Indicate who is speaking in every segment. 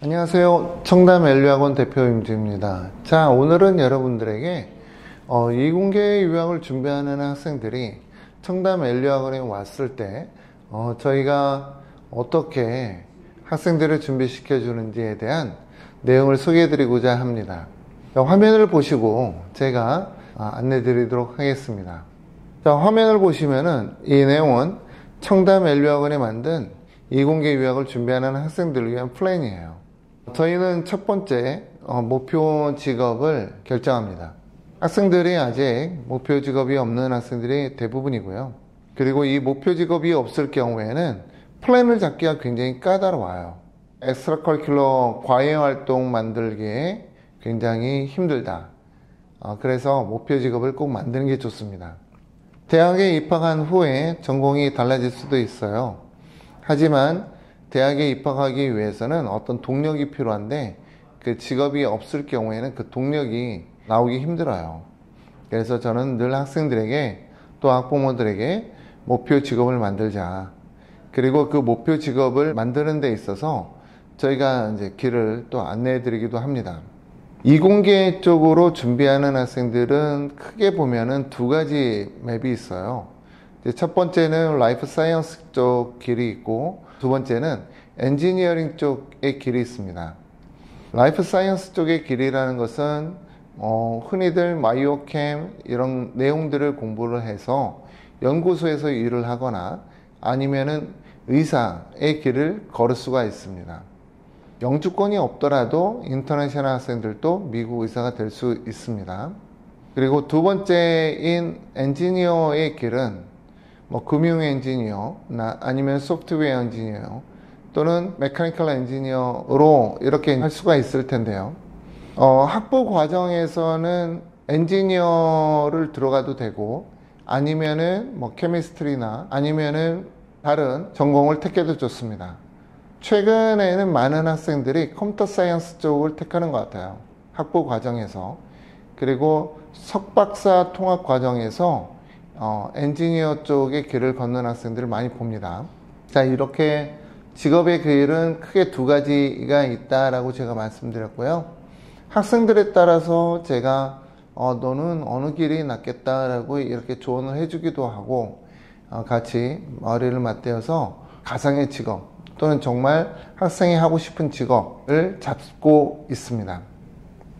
Speaker 1: 안녕하세요. 청담엘리학원 대표 임주입니다. 자, 오늘은 여러분들에게 이공계 유학을 준비하는 학생들이 청담엘리학원에 왔을 때 저희가 어떻게 학생들을 준비시켜 주는지에 대한 내용을 소개해 드리고자 합니다. 자, 화면을 보시고 제가 안내 드리도록 하겠습니다. 자, 화면을 보시면은 이 내용은 청담엘리학원에 만든 이공계 유학을 준비하는 학생들을 위한 플랜이에요. 저희는 첫 번째 목표 직업을 결정합니다. 학생들이 아직 목표 직업이 없는 학생들이 대부분이고요. 그리고 이 목표 직업이 없을 경우에는 플랜을 잡기가 굉장히 까다로워요. 엑스트라 커리큘러 과외 활동 만들기에 굉장히 힘들다. 그래서 목표 직업을 꼭 만드는 게 좋습니다. 대학에 입학한 후에 전공이 달라질 수도 있어요. 하지만 대학에 입학하기 위해서는 어떤 동력이 필요한데 그 직업이 없을 경우에는 그 동력이 나오기 힘들어요. 그래서 저는 늘 학생들에게 또 학부모들에게 목표 직업을 만들자. 그리고 그 목표 직업을 만드는 데 있어서 저희가 이제 길을 또 안내해 드리기도 합니다. 이공계 쪽으로 준비하는 학생들은 크게 보면은 두 가지 맵이 있어요. 첫 번째는 라이프 사이언스 쪽 길이 있고 두 번째는 엔지니어링 쪽의 길이 있습니다. 라이프 사이언스 쪽의 길이라는 것은 흔히들 마이오캠 이런 내용들을 공부를 해서 연구소에서 일을 하거나 아니면은 의사의 길을 걸을 수가 있습니다. 영주권이 없더라도 인터내셔널 학생들도 미국 의사가 될 수 있습니다. 그리고 두 번째인 엔지니어의 길은 금융 엔지니어나 아니면 소프트웨어 엔지니어 또는 메카니컬 엔지니어로 이렇게 할 수가 있을 텐데요. 학부 과정에서는 엔지니어를 들어가도 되고 아니면은 케미스트리나 아니면은 다른 전공을 택해도 좋습니다. 최근에는 많은 학생들이 컴퓨터 사이언스 쪽을 택하는 것 같아요. 학부 과정에서. 그리고 석박사 통합 과정에서 엔지니어 쪽의 길을 걷는 학생들을 많이 봅니다. 자, 이렇게 직업의 길은 크게 두 가지가 있다라고 제가 말씀드렸고요. 학생들에 따라서 제가 너는 어느 길이 낫겠다라고 이렇게 조언을 해주기도 하고 같이 머리를 맞대어서 가상의 직업 또는 정말 학생이 하고 싶은 직업을 잡고 있습니다.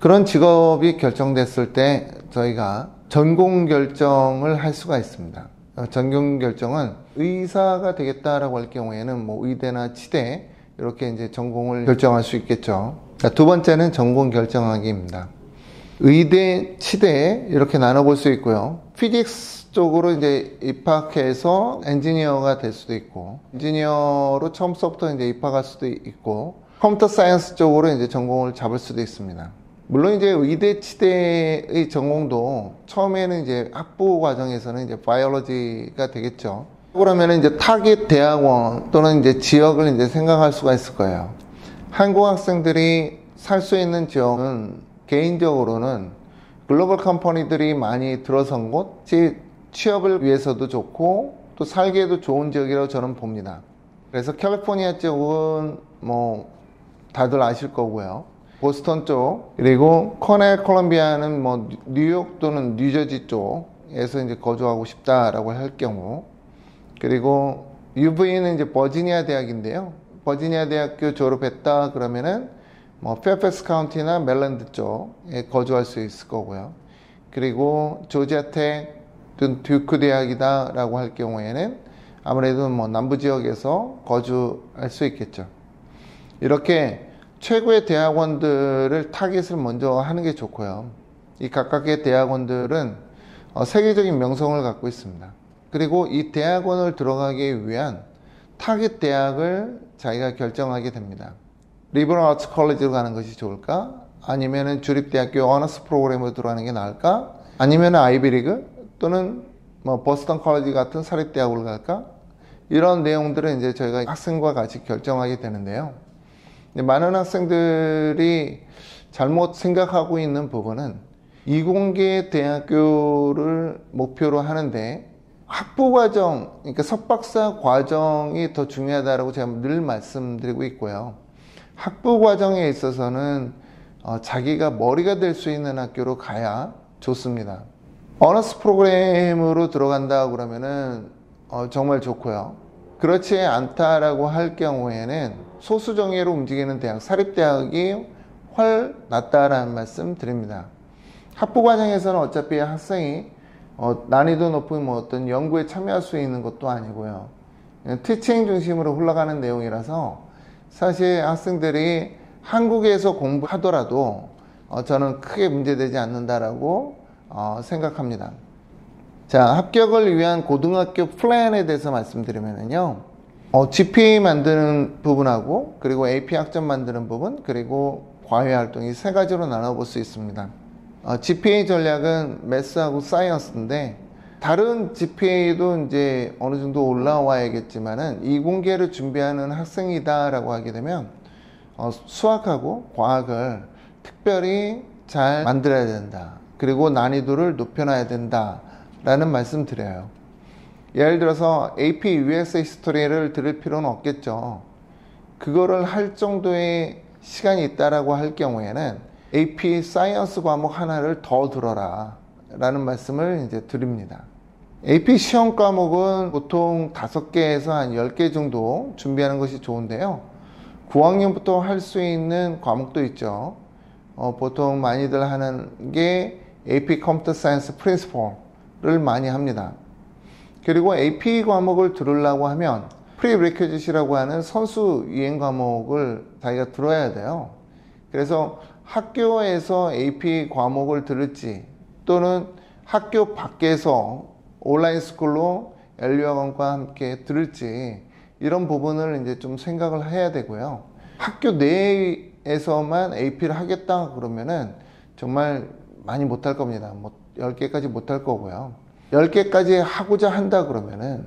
Speaker 1: 그런 직업이 결정됐을 때 저희가 전공 결정을 할 수가 있습니다. 전공 결정은 의사가 되겠다라고 할 경우에는 의대나 치대 이렇게 이제 전공을 결정할 수 있겠죠. 두 번째는 전공 결정하기입니다. 의대, 치대 이렇게 나눠볼 수 있고요. 피직스 쪽으로 이제 입학해서 엔지니어가 될 수도 있고, 엔지니어로 처음부터 이제 입학할 수도 있고, 컴퓨터 사이언스 쪽으로 이제 전공을 잡을 수도 있습니다. 물론 이제 의대 치대의 전공도 처음에는 이제 학부 과정에서는 이제 바이올로지가 되겠죠. 그러면 이제 타깃 대학원 또는 이제 지역을 이제 생각할 수가 있을 거예요. 한국 학생들이 살 수 있는 지역은 개인적으로는 글로벌 컴퍼니들이 많이 들어선 곳, 취업을 위해서도 좋고 또 살기에도 좋은 지역이라고 저는 봅니다. 그래서 캘리포니아 쪽은 다들 아실 거고요. 보스턴 쪽, 그리고 코넬 콜롬비아는 뉴욕 또는 뉴저지 쪽에서 이제 거주하고 싶다라고 할 경우, 그리고 UV는 이제 버지니아 대학인데요. 버지니아 대학교 졸업했다 그러면은 페어팩스 카운티나 멜랜드 쪽에 거주할 수 있을 거고요. 그리고 조지아텍 또는 듀크 대학이다라고 할 경우에는 아무래도 남부 지역에서 거주할 수 있겠죠. 이렇게 최고의 대학원들을 타깃을 먼저 하는 게 좋고요. 이 각각의 대학원들은 세계적인 명성을 갖고 있습니다. 그리고 이 대학원을 들어가기 위한 타깃 대학을 자기가 결정하게 됩니다. 리버럴 아츠 컬리지로 가는 것이 좋을까? 아니면은 주립대학교 어너스 프로그램으로 들어가는 게 나을까? 아니면은 아이비리그 또는 보스턴 컬리지 같은 사립대학으로 갈까? 이런 내용들은 이제 저희가 학생과 같이 결정하게 되는데요. 많은 학생들이 잘못 생각하고 있는 부분은 이공계 대학교를 목표로 하는데 학부 과정, 그러니까 석박사 과정이 더 중요하다고 제가 늘 말씀드리고 있고요. 학부 과정에 있어서는 자기가 머리가 될 수 있는 학교로 가야 좋습니다. 어너스 프로그램으로 들어간다 그러면은 정말 좋고요. 그렇지 않다라고 할 경우에는 소수 정예로 움직이는 대학, 사립대학이 훨 낫다라는 말씀 드립니다. 학부 과정에서는 어차피 학생이 난이도 높은 어떤 연구에 참여할 수 있는 것도 아니고요. 티칭 중심으로 흘러가는 내용이라서 사실 학생들이 한국에서 공부하더라도 저는 크게 문제되지 않는다라고 생각합니다. 자, 합격을 위한 고등학교 플랜에 대해서 말씀드리면요. GPA 만드는 부분하고 그리고 AP 학점 만드는 부분 그리고 과외 활동이 세 가지로 나눠볼 수 있습니다. GPA 전략은 매스하고 사이언스인데 다른 GPA도 이제 어느 정도 올라와야겠지만은 이공계를 준비하는 학생이다라고 하게 되면 수학하고 과학을 특별히 잘 만들어야 된다. 그리고 난이도를 높여놔야 된다. 라는 말씀 드려요. 예를 들어서 AP US 히스토리를 들을 필요는 없겠죠. 그거를 할 정도의 시간이 있다라고 할 경우에는 AP 사이언스 과목 하나를 더 들어라 라는 말씀을 이제 드립니다. AP 시험 과목은 보통 5개에서 한 10개 정도 준비하는 것이 좋은데요. 9학년부터 할 수 있는 과목도 있죠. 보통 많이들 하는 게 AP 컴퓨터 사이언스 프린시플을 많이 합니다. 그리고 AP 과목을 들으려고 하면 프리리퀴짓이라고 하는 선수 이행 과목을 자기가 들어야 돼요. 그래서 학교에서 AP 과목을 들을지 또는 학교 밖에서 온라인 스쿨로 LU학원과 함께 들을지 이런 부분을 이제 좀 생각을 해야 되고요. 학교 내에서만 AP를 하겠다 그러면은 정말 많이 못할 겁니다. 10개까지 못할 거고요. 10개까지 하고자 한다 그러면은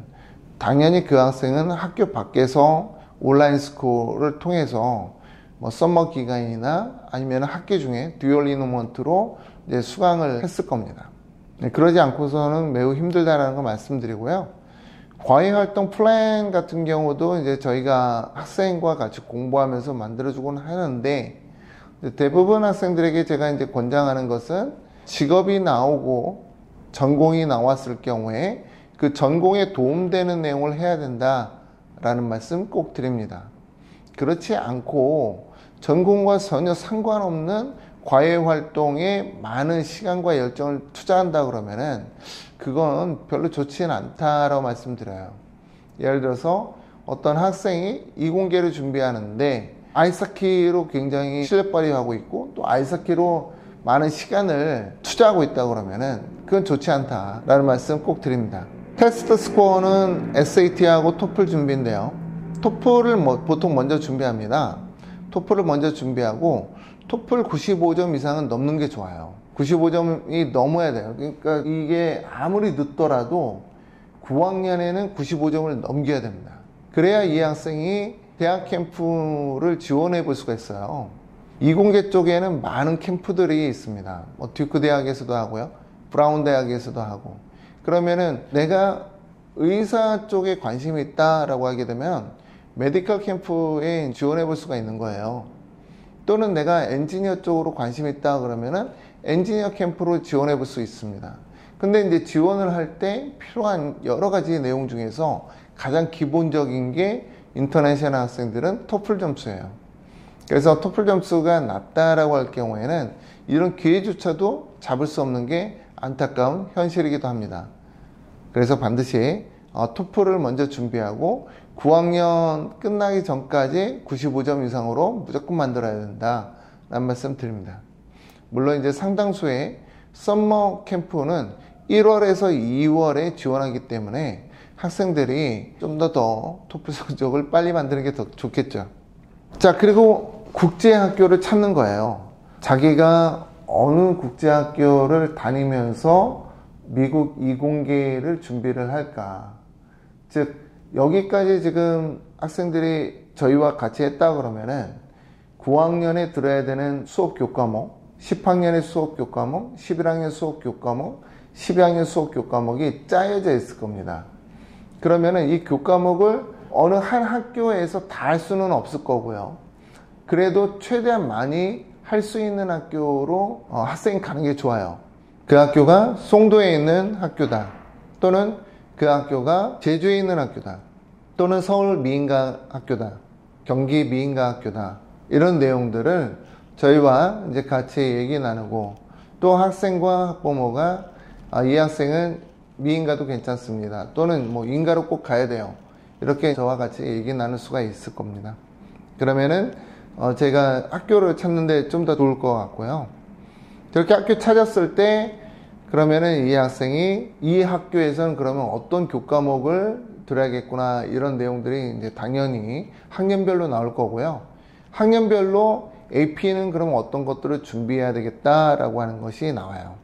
Speaker 1: 당연히 그 학생은 학교 밖에서 온라인 스쿨을 통해서 썸머 기간이나 아니면 학기 중에 듀얼 이노먼트로 이제 수강을 했을 겁니다. 그러지 않고서는 매우 힘들다라는 거 말씀드리고요. 과외 활동 플랜 같은 경우도 이제 저희가 학생과 같이 공부하면서 만들어주곤 하는데 대부분 학생들에게 제가 이제 권장하는 것은 직업이 나오고 전공이 나왔을 경우에 그 전공에 도움되는 내용을 해야 된다라는 말씀 꼭 드립니다. 그렇지 않고 전공과 전혀 상관없는 과외 활동에 많은 시간과 열정을 투자한다 그러면은 그건 별로 좋지는 않다라고 말씀드려요. 예를 들어서 어떤 학생이 이공계를 준비하는데 아이스하키로 굉장히 실력 발휘하고 있고 또 아이스하키로 많은 시간을 투자하고 있다 그러면은 그건 좋지 않다라는 말씀 꼭 드립니다. 테스트 스코어는 SAT하고 토플 준비인데요. 토플을 보통 먼저 준비합니다. 토플을 먼저 준비하고 토플 95점 이상은 넘는 게 좋아요. 95점이 넘어야 돼요. 그러니까 이게 아무리 늦더라도 9학년에는 95점을 넘겨야 됩니다. 그래야 이 학생이 대학 캠프를 지원해 볼 수가 있어요. 이공계 쪽에는 많은 캠프들이 있습니다. 듀크 대학에서도 하고요. 브라운 대학에서도 하고. 그러면은 내가 의사 쪽에 관심이 있다라고 하게 되면 메디컬 캠프에 지원해 볼 수가 있는 거예요. 또는 내가 엔지니어 쪽으로 관심이 있다 그러면은 엔지니어 캠프로 지원해 볼 수 있습니다. 근데 이제 지원을 할 때 필요한 여러 가지 내용 중에서 가장 기본적인 게 인터내셔널 학생들은 토플 점수예요. 그래서 토플 점수가 낮다라고 할 경우에는 이런 기회조차도 잡을 수 없는 게 안타까운 현실이기도 합니다. 그래서 반드시 토플을 먼저 준비하고 9학년 끝나기 전까지 95점 이상으로 무조건 만들어야 된다 라는 말씀 드립니다. 물론 이제 상당수의 썸머 캠프는 1월에서 2월에 지원하기 때문에 학생들이 좀 더 토플 성적을 빨리 만드는 게 더 좋겠죠. 자, 그리고 국제학교를 찾는 거예요. 자기가 어느 국제학교를 다니면서 미국 이공계를 준비를 할까. 즉 여기까지 지금 학생들이 저희와 같이 했다 그러면은 9학년에 들어야 되는 수업 교과목, 10학년의 수업 교과목, 11학년 수업 교과목, 12학년 수업 교과목이 짜여져 있을 겁니다. 그러면은 이 교과목을 어느 한 학교에서 다 할 수는 없을 거고요. 그래도 최대한 많이 할 수 있는 학교로 학생이 가는 게 좋아요. 그 학교가 송도에 있는 학교다, 또는 그 학교가 제주에 있는 학교다, 또는 서울 미인가 학교다, 경기 미인가 학교다, 이런 내용들을 저희와 이제 같이 얘기 나누고, 또 학생과 학부모가 이 학생은 미인가도 괜찮습니다, 또는 뭐 인가로 꼭 가야 돼요, 이렇게 저와 같이 얘기 나눌 수가 있을 겁니다. 그러면은 제가 학교를 찾는데 좀 더 좋을 것 같고요. 저렇게 학교 찾았을 때 그러면은 이 학생이 이 학교에서는 그러면 어떤 교과목을 들어야겠구나, 이런 내용들이 이제 당연히 학년별로 나올 거고요. 학년별로 AP는 그럼 어떤 것들을 준비해야 되겠다라고 하는 것이 나와요.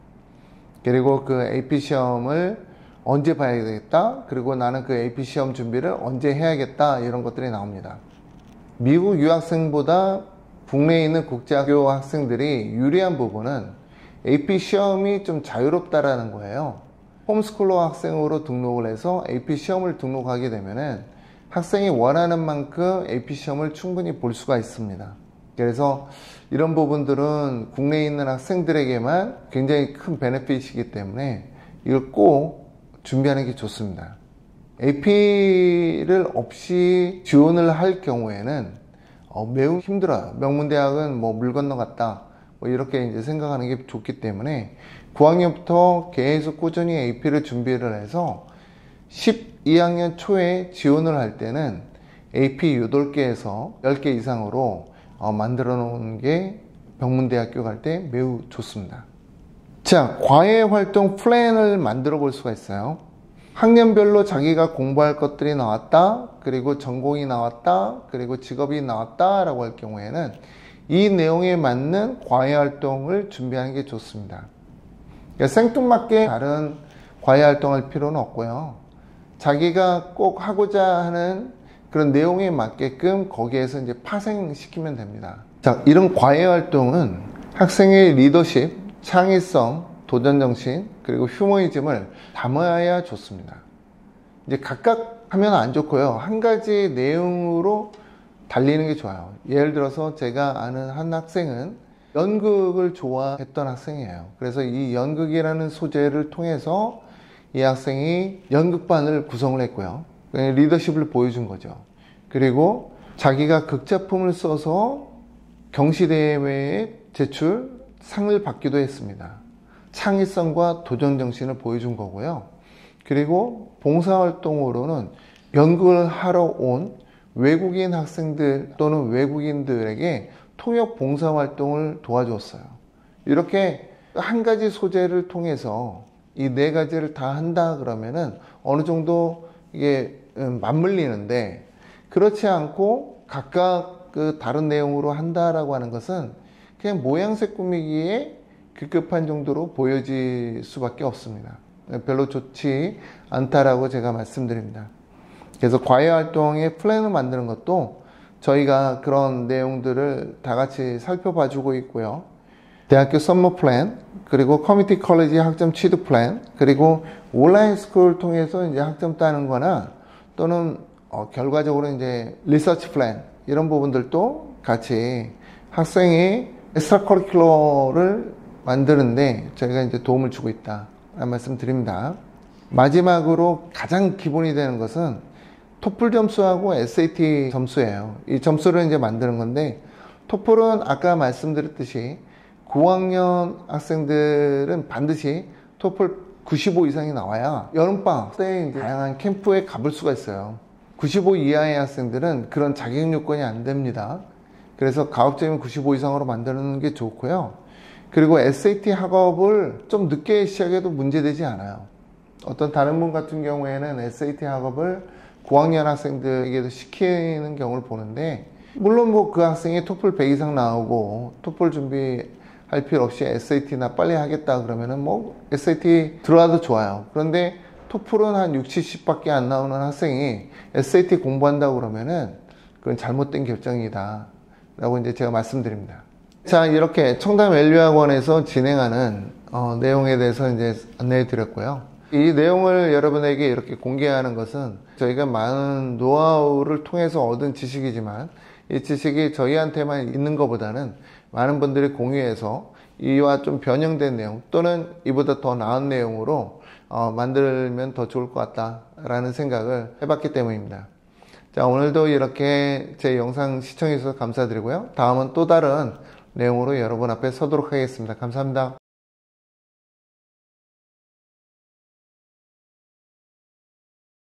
Speaker 1: 그리고 그 AP 시험을 언제 봐야 되겠다, 그리고 나는 그 AP 시험 준비를 언제 해야겠다, 이런 것들이 나옵니다. 미국 유학생보다 국내에 있는 국제학교 학생들이 유리한 부분은 AP 시험이 좀 자유롭다라는 거예요. 홈스쿨러 학생으로 등록을 해서 AP 시험을 등록하게 되면은 학생이 원하는 만큼 AP 시험을 충분히 볼 수가 있습니다. 그래서 이런 부분들은 국내에 있는 학생들에게만 굉장히 큰 베네핏이기 때문에 이걸 꼭 준비하는 게 좋습니다. AP를 없이 지원을 할 경우에는 매우 힘들어요. 명문대학은 뭐 물 건너갔다, 뭐 이렇게 이제 생각하는 게 좋기 때문에 9학년부터 계속 꾸준히 AP를 준비를 해서 12학년 초에 지원을 할 때는 AP 8개에서 10개 이상으로 만들어 놓은 게 명문대학교 갈 때 매우 좋습니다. 자, 과외 활동 플랜을 만들어 볼 수가 있어요. 학년별로 자기가 공부할 것들이 나왔다, 그리고 전공이 나왔다, 그리고 직업이 나왔다 라고 할 경우에는 이 내용에 맞는 과외 활동을 준비하는 게 좋습니다. 그러니까 생뚱맞게 다른 과외 활동할 필요는 없고요. 자기가 꼭 하고자 하는 그런 내용에 맞게끔 거기에서 이제 파생시키면 됩니다. 자, 이런 과외 활동은 학생의 리더십, 창의성, 도전정신, 그리고 휴머니즘을 담아야 좋습니다. 이제 각각 하면 안 좋고요. 한 가지 내용으로 달리는 게 좋아요. 예를 들어서 제가 아는 한 학생은 연극을 좋아했던 학생이에요. 그래서 이 연극이라는 소재를 통해서 이 학생이 연극반을 구성을 했고요. 리더십을 보여준 거죠. 그리고 자기가 극작품을 써서 경시대회에 제출 상을 받기도 했습니다. 창의성과 도전정신을 보여준 거고요. 그리고 봉사활동으로는 연극을 하러 온 외국인 학생들 또는 외국인들에게 통역 봉사활동을 도와줬어요. 이렇게 한 가지 소재를 통해서 이 네 가지를 다 한다 그러면은 어느 정도 이게 맞물리는데, 그렇지 않고 각각 그 다른 내용으로 한다라고 하는 것은 그냥 모양새 꾸미기에 급급한 정도로 보여질 수밖에 없습니다. 별로 좋지 않다라고 제가 말씀드립니다. 그래서 과외 활동의 플랜을 만드는 것도 저희가 그런 내용들을 다 같이 살펴봐 주고 있고요. 대학교 썸머 플랜, 그리고 커뮤니티 컬리지 학점 취득 플랜, 그리고 온라인 스쿨을 통해서 이제 학점 따는 거나, 또는 결과적으로 이제 리서치 플랜, 이런 부분들도 같이 학생이 엑스트라 커리큘러를 만드는데 저희가 이제 도움을 주고 있다 라는 말씀 드립니다. 마지막으로 가장 기본이 되는 것은 토플 점수하고 SAT 점수예요. 이 점수를 이제 만드는 건데, 토플은 아까 말씀드렸듯이 9학년 학생들은 반드시 토플 95 이상이 나와야 여름방학 때 이제 다양한 캠프에 가볼 수가 있어요. 95 이하의 학생들은 그런 자격 요건이 안 됩니다. 그래서 가급적이면 95 이상으로 만드는 게 좋고요. 그리고 SAT 학업을 좀 늦게 시작해도 문제되지 않아요. 어떤 다른 분 같은 경우에는 SAT 학업을 9학년 학생들에게도 시키는 경우를 보는데, 물론 뭐 그 학생이 토플 100 이상 나오고 토플 준비할 필요 없이 SAT나 빨리 하겠다 그러면은 뭐 SAT 들어와도 좋아요. 그런데 토플은 한 60, 70밖에 안 나오는 학생이 SAT 공부한다고 그러면은 그건 잘못된 결정이다 라고 이제 제가 말씀드립니다. 자, 이렇게 청담 밸류학원에서 진행하는 내용에 대해서 이제 안내해 드렸고요. 이 내용을 여러분에게 이렇게 공개하는 것은 저희가 많은 노하우를 통해서 얻은 지식이지만, 이 지식이 저희한테만 있는 것보다는 많은 분들이 공유해서 이와 좀 변형된 내용 또는 이보다 더 나은 내용으로 만들면 더 좋을 것 같다라는 생각을 해봤기 때문입니다. 자, 오늘도 이렇게 제 영상 시청해 주셔서 감사드리고요. 다음은 또 다른 내용으로 여러분 앞에 서도록 하겠습니다. 감사합니다.